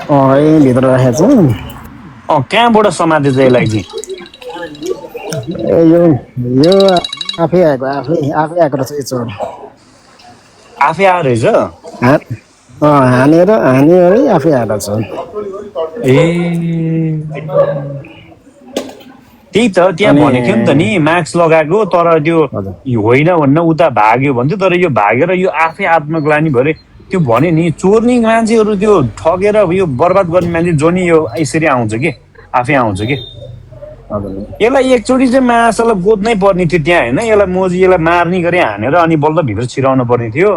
यहीँ भित्र राखेको छु। कहाँबाट समातेछ यसलाई चाहिँ? यो यो आफै आएको आफै आएको रहेछ यो चोर। आफै आएर रहेछ? हानेर आफै आएको छ। ए त्यही त त्यहाँ अनि भनेको थियो नि त नि मास्क लगाएको तर त्यो हजुर होइन भन्न उता भाग्यो भन्थ्यो तर यो भागेर यो आफै आत्मग्लानी भरे त्यो भने नि चोर्ने मान्छेहरू त्यो ठगेर यो बर्बाद गर्ने मान्छे जो नि यो यसरी आउँछ कि आफै आउँछ कि हजुर यसलाई एकचोटि चाहिँ मासलाई गोद्नै पर्ने थियो त्यहाँ होइन यसलाई मोजी यसलाई मार्ने गरी हानेर अनि बल्ल भित्र छिराउनु पर्ने थियो।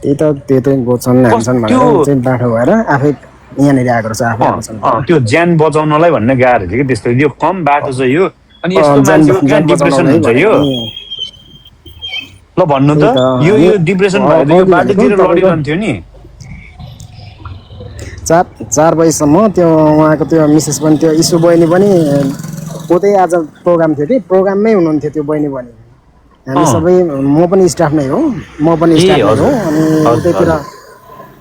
त्यही त त्यो चाहिँ गोड्छन् हान्छन् त्यो भनेर चाहिँ बाठो भएर आफै यहाँनिर आएको रहेछ आफै आएको छ। त्यो ज्यान बचाउनलाई भन्ने गाह्रो थियो कि त्यस्तो यो कम बाटो छ यो अनि यस्तो मान्छेको कहाँ ज्यान डिप्रेसन बचाउनलाई हुन्छ भने यो? पनि ल भन्नु त त्यही त यो हामी यो डिप्रेसन भएर यो अघि भनेको बाटोतिर तपाईँको लडिरहन्थ्यो नि। 4 बजीसम्म त्यो उहाँको त्यो मिसेस पनि त्यो इसु बहिनी पनि उतै आज प्रोग्राम थियो कि प्रोग्राममै हुनुहुन्थ्यो त्यो बहिनी पनि। हामी सबै म पनि स्टाफ नै हो ए हो हजुर अनि हजुर हजुर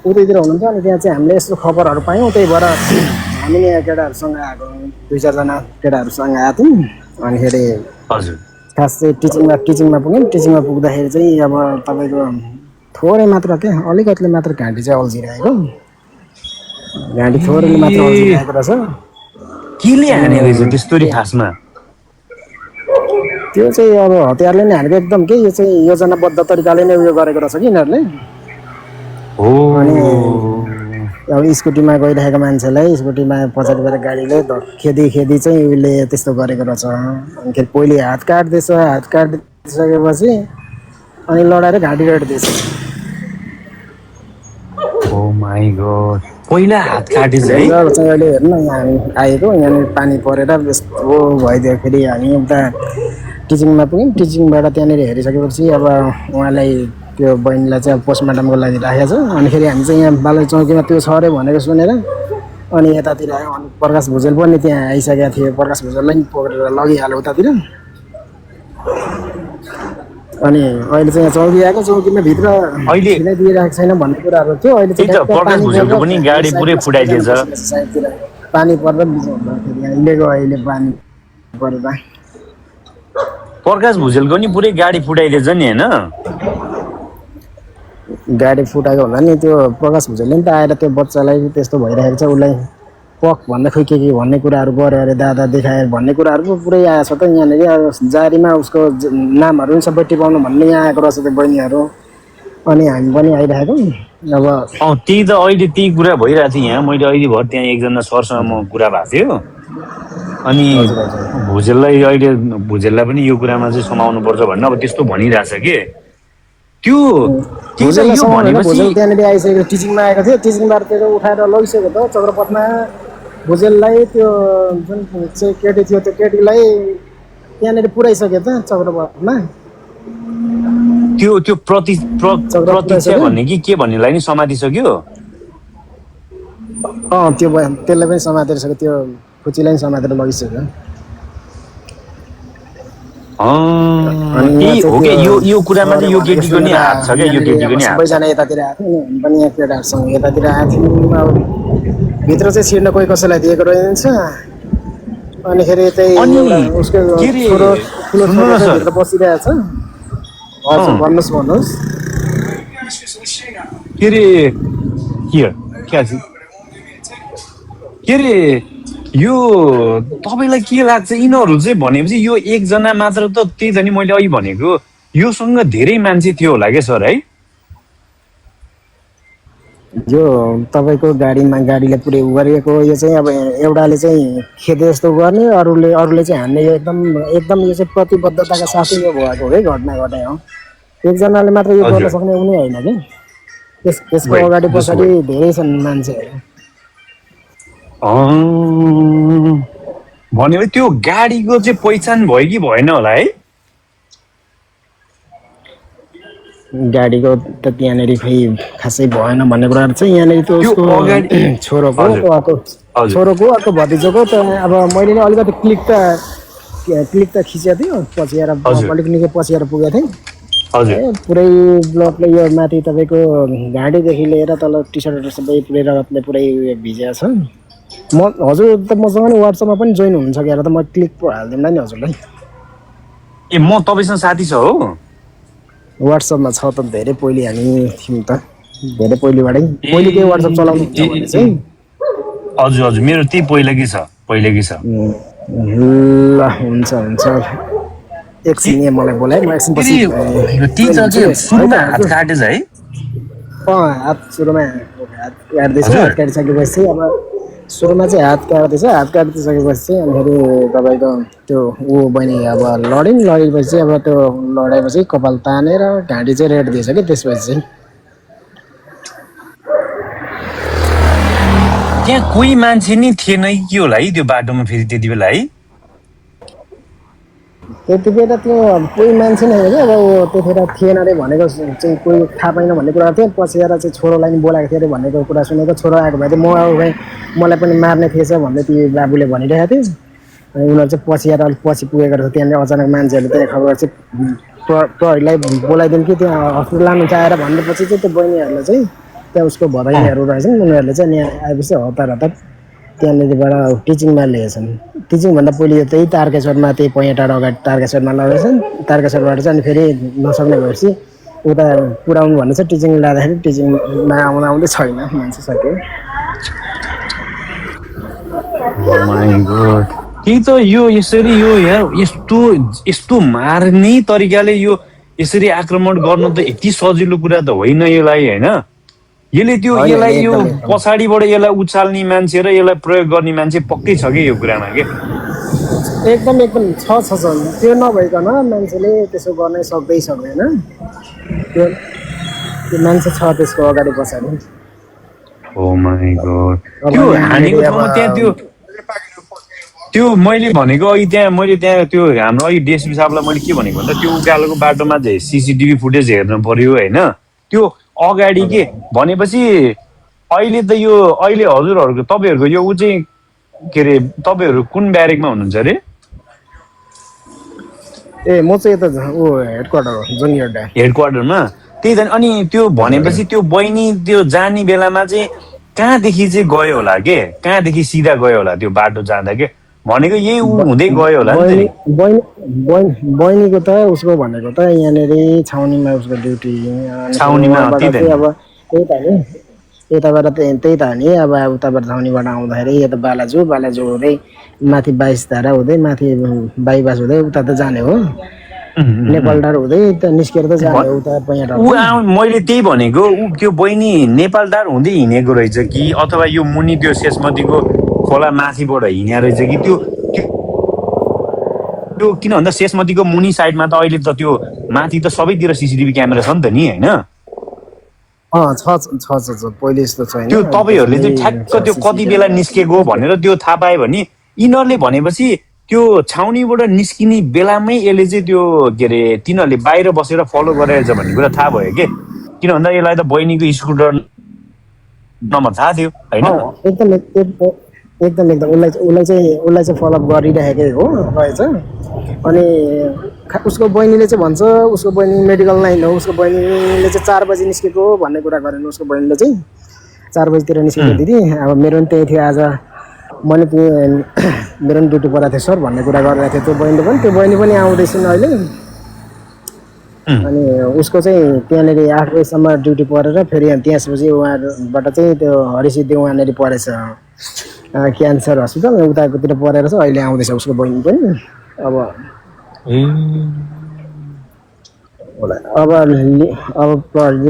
उतैतिर हुनुहुन्थ्यो अनि त्यहाँ चाहिँ हामीले यस्तो खबरहरू पायौँ त्यही भएर हामी यहाँ केटाहरूसँग आएको 2-4जना केटाहरूसँग आएको थियौँ। अनिखेरि हजुर खास चाहिँ टिचिङमा पुग्यौँ। टिचिङमा पुग्दाखेरि चाहिँ अब तपाईँको थोरै मात्र क्या अलिकतिले मात्र घाँटी चाहिँ अल्झिरहेको घाँटी थोरैले मात्र ए अल्झिरहेको रहेछ। केले अनि हाने रहेछ त्यस्तो खासमा? त्यो चाहिँ अब हतियारले नै हानेको एकदम के यो चाहिँ योजनाबद्ध तरिकाले नै उयो गरेको रहेछ कि यिनीहरूले। हो अनि अब स्कुटीमा गइरहेको मान्छेलाई स्कुटीमा पछाडिबाट गाडीले खेदी चाहिँ उसले त्यस्तो गरेको रहेछ। अनिखेरि पहिले हात काटिदिसकेपछि अनि लडाएर घाँटी काटिदिएछ। ओ माई गॉड पहिला हात काटेछ है? डेन्जर चाहिँ अहिले हेर्नु यहाँ हामी आएको यहाँनिर पानी परेर यस्तो भइदियो। फेरि हामी उता टिचिङमा पुग्यौँ। टिचिङबाट त्यहाँनिर हेरिसकेपछि अब उहाँलाई त्यो बहिनीलाई चाहिँ अब पोस्टमार्टमको लागि राखेको छ। अनिखेरि हामी चाहिँ यहाँ बालै चौकीमा त्यो छ अरे भनेको सुनेर अनि यतातिर आयो। अनि प्रकाश भुजेल पनि त्यहाँ आइसकेका थिए। प्रकाश भुजेललाई पनि पक्रेर लगिहाल्यो उतातिर। अनि अहिले चाहिँ चौकी आएको चौकीमा भित्र अहिले छिनै दिइरहेको छैन भन्ने कुराहरू थियो। अहिले त्यही चाहिँ त ट्याक्क प्रकाश पानी भुजेलको पनि परेर गाडी पुरै साइडमा सबैजना फुटाइदिएछ। बसिरहेछ साइडतिर पानी परेर बिचमा हिँडेको अहिले पानी परेर प्रकाश भुजेलको नि पुरै गाडी फुटाइदिएछ नि होइन? गाडी फुटाएको होला नि त्यो प्रकाश भुजेलले नि त आएर त्यो बच्चालाई त्यस्तो भइरहेको छ उसलाई पक भन्दा खोइ के भन्ने कुराहरू गऱ्यो अरे दादा देखाएर भन्ने कुराहरू पो पुरै आएको छ त यहाँनिर। जारीमा उसको नामहरू पनि सबै टिपाउनु भन्ने यहाँ आएको रहेछ त्यो बहिनीहरू। अनि हामी पनि आइरहेको अब त्यही त अहिले त्यही कुरा भइरहेको थियो यहाँ। मैले अहिले भर त्यहाँ एकजना सरसँग म कुरा भएको थियो अनि हजुर हजुर भुजेललाई पनि यो कुरामा चाहिँ समाउनु पर्छ भन्ने अब त्यस्तो भनिरहेछ कि त्यो त्यही त भुजेललाई यो समाउनु होइन भनेपछि भुजेल त्यहाँनिर आइसकेको टिचिङमा आएको थियो। टिचिङबाट त्यो उठाएर लगिसक्यो त चक्रपथमा। भुजेललाई त्यो जुन चाहिँ केटी थियो त्यो केटीलाई त्यहाँनिर पुऱ्याइसक्यो त चक्रपथमा। त्यो त्यो चक्र प्रतीक्षा पुऱ्याइसक्यो। भन्ने कि के भन्नेलाई नि समातिसक्यो? त्यो त्यसलाई पनि समातेर सक्यो त्यो खुचीलाई पनि समातेर लगिसक्यो। अनि यहाँ त्यही चाहिँ हो त्यो कि यो छ कुरामा अरे चाहिँ यो भनेको केटीको नि सुनेर हात छ क्या यो यहाँनिर केटीको अब नि हात छ। सबैजना यतातिर आएको थियो हामी पनि यहाँ केटाहरूसँग यतातिर आएको थियौँ। अब भित्र चाहिँ छिर्न कोही कसैलाई दिएको रहेछ। अनिखेरि त्यही अनि एउटा उसको के अरे ठुलो सुन्नु छोरो न चाहिँ सर भित्र बसिरहेछ। हजुर भन्नुहोस्। के अरे के अरे यो तपाईँलाई के लाग्छ यिनीहरू चाहिँ भनेपछि यो एकजना मात्र त त्यही त नि मैले अघि भनेको योसँग धेरै मान्छे थियो होला क्या सर है? यो तपाईँको गाडीलाई पुरै उ गरिएको यो चाहिँ अब एउटाले चाहिँ खेदे जस्तो गर्ने अरूले चाहिँ हान्ने यो एकदम यो चाहिँ प्रतिबद्धताका साथै यो भएको है घटना घटाइ हो। एकजनाले मात्र यो गर्न हजुर सक्ने उनी होइन कि त्यसको वेट अगाडि जस्ट पछाडि वेट धेरै छन् मान्छेहरू। भनेपछि त्यो गाडीको चाहिँ पहिचान भयो कि भएन होला है? गाडीको त त्यहाँनिर खै खासै भएन भन्ने कुराहरू चाहिँ यहाँनिर त्यो त्यो उसको अगाडि छोरोको हजुर हजुर अर्को भतिजोको त अब मैले नै अलिकति क्लिक त खिचेको थियो पछि आएर हजुर अलिक निकै पछि आएर पुगेको थिएँ। हजुर पुरै ब्लकले यो माथि तपाईँको घाँटीदेखि लिएर तल टी सर्टहरू सबै पुरै रगतले पुरै उयो भिजेको छ हजुर त मसँग नि वाट्सएपमा पनि जोइन हुनुहुन्छ क्या त म क्लिक पो हालिदिउँला नि हजुरलाई ए म तपाईँसँग साथी छ हो वाट्सएपमा छ त धेरै पहिले हामी थियौँ त धेरै पहिलेबाटै ए पहिले के वाट्सएप चलाउनुहुन्छ भने चाहिँ हजुर हजुर मेरो त्यही पहिलेकै छ ल हुन्छ एकछिन यहाँ मलाई बोलाए म एकछिनपछि ती चाहिँ सुरुमा हात काटेछ है हात सुरुमा हात काट्दैछ हजुर हात काटिसकेपछि अब सुरुमा चाहिँ हात काटिसकेपछि चाहिँ अनिखेरि तपाईँको त्यो बहिनी अब लडेपछि अब त्यो लडाएपछि कपाल तानेर घाँटी चाहिँ रेड दिएछ कि त्यसपछि चाहिँ त्यहाँ कोही मान्छे नि थिएन कि होला है त्यो बाटोमा फेरि त्यति बेला है त्यति बेला त्यो कोही मान्छे नै हो कि अब त्यतिखेर थिएन अरे भनेको चाहिँ कोही थाहा पाइन भन्ने कुरा थियो पछि आएर चाहिँ छोरोलाई नि बोलाएको थियो अरे भनेको कुरा सुनेको छोरो आएको भए चाहिँ म अब मलाई पनि मार्ने थिएछ भन्दै ती बाबुले भनिरहेको थियो अनि उनीहरू चाहिँ पछि आएर अलिक पछि पुगेको रहेछ त्यहाँनिर अचानक मान्छेहरूले त्यहाँ खबर चाहिँ प्रहरीलाई बोलाइदिनु कि त्यहाँ हस्पिटल लानु चाहेर भनेपछि चाहिँ त्यो बहिनीहरूले चाहिँ त्यहाँ उसको भदैनीहरू रहेछन् उनीहरूले चाहिँ यहाँ आएपछि हतार त्यहाँनिरबाट टिचिङमा लिएछन् टिचिङभन्दा पहिले त्यही तारकेश्वरमा त्यही पैया टाढो अगाडि तारकेश्वरमा लगेछन् तारकेश्वरबाट चाहिँ अनि फेरि नसक्ने भएपछि उता पुऱ्याउनु भन्ने चाहिँ टिचिङ लाँदाखेरि टिचिङमा आउँदै छैन मान्छे सक्यो त्यही त यो यसरी यो यार यस्तो मार्ने तरिकाले यो यसरी आक्रमण गर्न त यति सजिलो कुरा त होइन यसलाई होइन यसलाई यो पछाडिबाट यसलाई उचाल्ने मान्छे र यसलाई प्रयोग गर्ने मान्छे पक्कै छ कि यो कुरामा के एकदम छ त्यो नभइकन मान्छेले त्यसो गर्नै सक्दैन त्यो मान्छे छ त्यसको अगाडि पछाडि ओ माय गॉड त्यो हानेको ठाउँमा त्यहाँ त्यो मैले भनेको अघि मैले त्यहाँ त्यो हाम्रो अघि डिएसपी साहबलाई मैले के भनेको भन्दा त्यो उकालोको बाटोमा चाहिँ सिसिटिभी फुटेज हेर्नु पर्यो होइन त्यो अगाडि के भनेपछि अहिले हजुरहरूको तपाईँहरूको यो ऊ चाहिँ के अरे तपाईँहरू कुन ब्यारेकमा हुनुहुन्छ अरे ए म चाहिँ यता हेडक्वार्टर हो जुनियर हेडक्वार्टरमा त्यही त अनि त्यो भनेपछि त्यो बहिनी त्यो जाने बेलामा चाहिँ कहाँदेखि चाहिँ गयो होला के कहाँदेखि सिधा गयो होला त्यो बाटो जाँदा के भनेको यही हुँदै गयो होला नि बहिनीको त उसको भनेको त यहाँनिर छाउनीमा उसको ड्युटी छाउनीमा अब त्यही त नि यताबाट त्यही त नि अब उताबाट छाउनीबाट आउँदाखेरि यता बालाजु हुँदै माथि 22 धारा हुँदै माथि बाइपास हुँदै उता त जाने हो नेपालडार हुँदै त निस्केर त जाने हो उता मैले त्यही भनेको त्यो बहिनी नेपालडार हुँदै हिँडेको रहेछ कि अथवा यो मुनि त्यो शेषमतीको खोला माथिबाट हिँड्या रहेछ कि त्यो किन भन्दा शेषमतीको मुनि साइडमा त अहिले त त्यो माथि त सबैतिर सिसिटिभी क्यामेरा छ नि त नि होइन छ पहिले जस्तो छैन त्यो तपाईँहरूले चाहिँ ठ्याक्क त्यो कति बेला निस्केको भनेर त्यो थाहा पायो भने यिनीहरूले भनेपछि त्यो छाउनीबाट निस्किने बेलामै यसले चाहिँ त्यो के अरे तिनीहरूले बाहिर बसेर फलो गरिरहेछ भन्ने कुरा थाहा भयो के किन भन्दा यसलाई त बहिनीको स्कुटर नम्बर थाहा थियो होइन एकदम उसलाई चाहिँ फलोअप गरिरहेकै हो रहेछ अनि उसको बहिनीले चाहिँ भन्छ उसको बहिनी मेडिकल लाइन हो उसको बहिनीले चाहिँ 4 बजी निस्केको भन्ने कुरा गरेन उसको बहिनीले चाहिँ 4 बजीतिर निस्केको दिदी अब मेरो पनि त्यही थियो आज मैले मेरो पनि ड्युटी परेको थियो सर भन्ने कुरा गरिरहेको थियो त्यो बहिनी पनि आउँदैछन् अहिले अनि उसको चाहिँ त्यहाँनिर 8 बजीसम्म ड्युटी परेर फेरि त्यसपछि उहाँबाट चाहिँ त्यो हरिसिद्धि उहाँनिर परेछ क्यान्सर हस्पिटल उताकोतिर परेर चाहिँ अहिले आउँदैछ उसको बहिनी पनि अब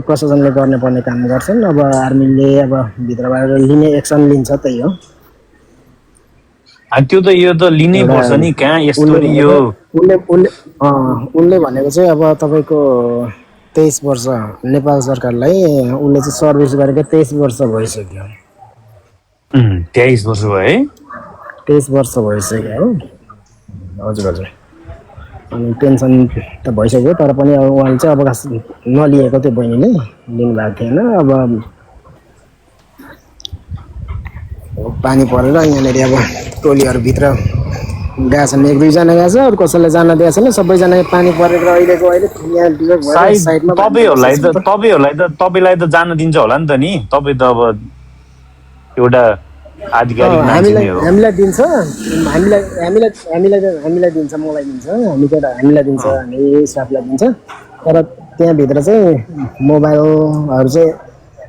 प्रशासनले गर्ने पर्ने काम गर्छन् अब आर्मीले अब भित्रबाट लिने एक्सन लिन्छ त्यही हो त्यो त यो त लिनै पर्छ नि कहाँ यस्तो यो उनले भनेको चाहिँ अब तपाईँको 23 वर्ष नेपाल सरकारलाई उनले चाहिँ सर्भिस गरेको 23 वर्ष भइसक्यो 23 वर्ष भयो है 23 वर्ष भइसक्यो हो हजुर अनि पेन्सन त भइसक्यो तर पनि अब उहाँले चाहिँ अवकाश नलिएको त्यो बहिनीले लिनुभएको थिएन अब पानी परेर यहाँनिर अब टोलीहरूभित्र गएको छन्, 1-2 जना गएको छ, अरू कसैलाई जान दिएको छैन। सबैजना पानी परेर अहिलेको अहिले यहाँ डिजर्ट भएर सायद साइडमा तपाईँलाई त जान दिन्छ होला नि त नि, तपाईँ त अब एउटा आधिकारिक मान्छे हामीलाई नै हो। हामीलाई दिन्छ, हामीलाई दिन्छ, मलाई दिन्छ, हामीलाई दिन्छ, हामी स्टाफलाई दिन्छ। तर त्यहाँभित्र चाहिँ मोबाइलहरू चाहिँ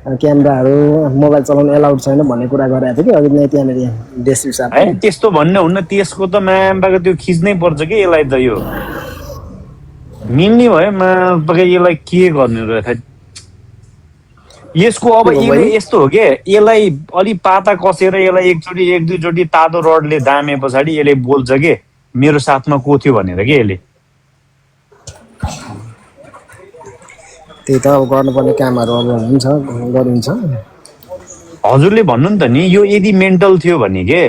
क्यामेराहरू मोबाइल चलाउनु एलाउड छैन भन्ने कुरा गरेको थियो कि अघि नै त्यहाँनिर डिएसपी साहबले। है त्यस्तो भन्ने हुन्न, त्यसको त मामबाको त्यो खिच्नै पर्छ कि यसलाई त, यो मिल्ने भयो मामबाको यसलाई के गर्ने रहेछ यसको। अब यसले यस्तो हो कि यसलाई अलि पाता कसेर यसलाई एकचोटि 1-2 तातो रडले दामे पछाडि यसले बोल्छ कि मेरो साथमा को थियो भनेर के यसले। त्यही त अब गर्नुपर्ने कामहरू अब हुन्छ, गरिन्छ। हजुरले भन्नु नि त नि, यो यदि मेन्टल थियो भने के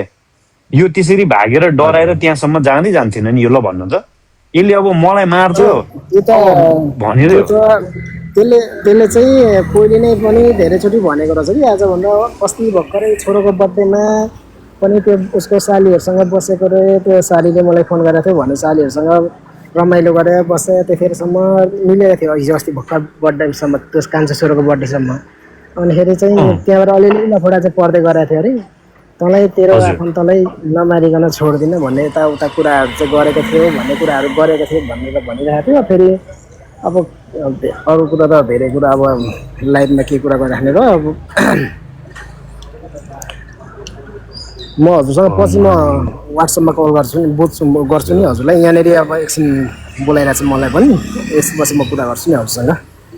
यो त्यसरी भागेर डराएर त्यहाँसम्म जाँदै जान्थेन नि यो, ल भन्नु त। यसले अब मलाई मार्छ भनेर त्यसले चाहिँ पहिले नै पनि धेरैचोटि भनेको रहेछ कि आजभन्दा अस्ति भर्खरै छोरोको बर्थडेमा पनि त्यो उसको सालीहरूसँग बसेको रे, त्यो सालीले मलाई फोन गरेको थियो भने सालीहरूसँग रमाइलो गरेर बसेर त्यतिखेरसम्म मिलेको थियो, हिजो अस्ति भर्खर बर्थडेसम्म, त्यो कान्छो छोरोको बर्थडेसम्म। अनिखेरि चाहिँ त्यहाँबाट अलिअलि लफडा चाहिँ पर्दै गएको थियो अरे। तँलाई तेरो आफन्तलाई नमारिकन छोड्दिनँ भन्ने यताउता कुराहरू चाहिँ गरेको थियो भन्ने कुराहरू गरेको थियो भनेर भनिरहेको थियो। फेरि अब अरू कुरा त धेरै कुरा अब लाइफमा के कुरा गरिराख्ने र अब म हजुरसँग पछि म वाट्सएपमा कल गर्छु नि, गर्छु नि हजुरलाई। यहाँनिर अब एकछिन बोलाइरहेको छ मलाई पनि, यसपछि म कुरा गर्छु नि हजुरसँग।